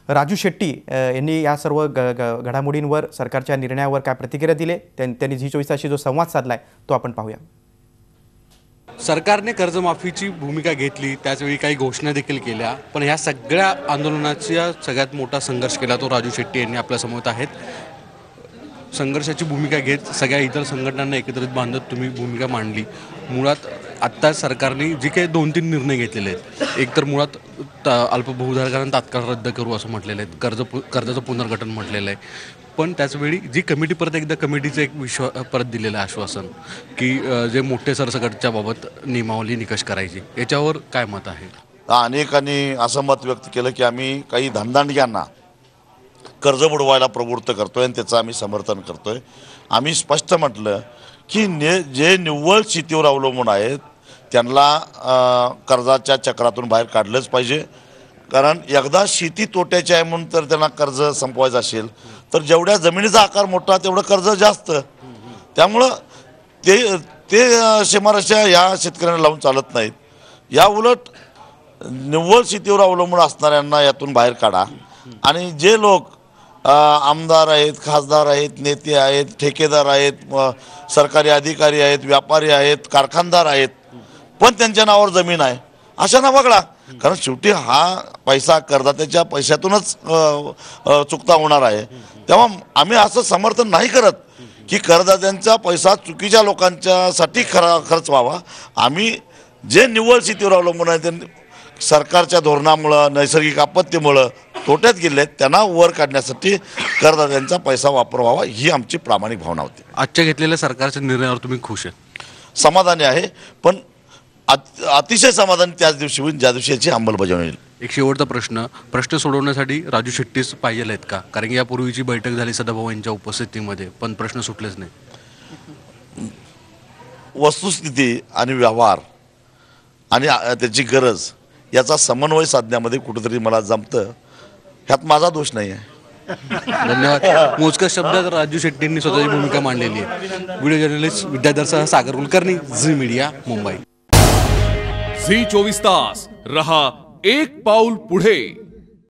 राजू शेट्टी यांनी या सर्व घडामोडींवर सरकारच्या निर्णयावर काय प्रतिक्रिया दिली त्यांनी झी24 ताशी जो संवाद साधलाय तो आपण पाहूया। सरकारने कर्जमाफीची भूमिका घेतली, त्याचवेळी काही घोषणा देखील केल्या, पण ह्या सगळ्या आंदोलनाचा सगळ्यात मोठा संघर्ष केला तो राजू शेट्टी यांनी आपल्या समोर आहेत। संघर्षाची भूमिका घेत सगळ्या इतर संघटनांना एकत्रित बांधत तुम्ही भूमिका मांडली। मुळात आत्ता सरकारने जे काही 2-3 निर्णय घेतलेले आहेत, एक तर मुळात अल्पभूधारकांना तात्काळ रद्द करू असं म्हटलेलं आहे, कर्जाचं पुनर्गठन म्हटलेलं आहे, पण त्याचवेळी जी कमिटी परत एकदा कमिटीचं एक परत दिलेलं आश्वासन की जे मोठे सरसकटच्या बाबत नियमावली निकष करायची, याच्यावर काय मत आहे? अनेकांनी असं मत व्यक्त केलं की आम्ही काही धनदांडग्यांना कर्ज बुडवायला प्रवृत्त करतोय आणि त्याचं आम्ही समर्थन करतोय। आम्ही स्पष्ट म्हटलं की जे निव्वळ शेतीवर अवलंबून आहेत त्यांना कर्जाच्या चक्रातून बाहेर काढलंच पाहिजे, कारण एकदा शेती तोट्याची आहे म्हणून तर त्यांना कर्ज संपवायचं असेल तर जेवढ्या जमिनीचा आकार मोठा तेवढं कर्ज जास्त, त्यामुळं ते सीमारेषा या शेतकऱ्यांना लावून चालत नाहीत। या उलट निव्वळ शेतीवर अवलंबून असणाऱ्यांना यातून बाहेर काढा आणि जे लोक आमदार आहेत, खासदार आहेत, नेते आहेत, ठेकेदार आहेत, सरकारी अधिकारी आहेत, व्यापारी आहेत, कारखानदार आहेत, पण त्यांच्या नावावर जमीन आहे अशांना वगळा, कारण शेवटी हा पैसा करदात्याच्या पैशातूनच चुकता होणार आहे। तेव्हा आम्ही असं समर्थन नाही करत की करदात्यांचा पैसा चुकीच्या लोकांच्यासाठी खर्च व्हावा। आम्ही जे निव्वळ शेतीवर अवलंबून आहे ते सरकारच्या धोरणामुळं, नैसर्गिक आपत्तीमुळं तोट्यात गेले त्यांना वर काढण्यासाठी करदात्यांचा पैसा वापर व्हावा ही आमची प्रामाणिक भावना होती। आजच्या घेतलेल्या सरकारच्या निर्णयावर तुम्ही खुश आहे? समाधानी आहे, पण अतिशय समाधानी त्याच दिवशी होईल ज्या दिवशी याची अंमलबजावणी होईल। एक शेवटचा प्रश्न सोडवण्यासाठी राजू शेट्टीच पाहिजे आहेत का? कारण यापूर्वीची बैठक झाली सदाभाऊ यांच्या उपस्थितीमध्ये, पण प्रश्न सुटलेच नाही। वस्तुस्थिती आणि व्यवहार आणि त्याची गरज याचा समन्वय साधण्यामध्ये कुठेतरी मला जमतं, ह्यात माझा दोष नाही आहे। धन्यवाद। मोजक्या शब्दात राजू शेट्टींनी स्वतःची भूमिका मांडलेली आहे। Video journalist Vidyadhar Sagar Kulkarni, Zee media, Mumbai. Zee 24 तास रहा एक पाऊल पुढे।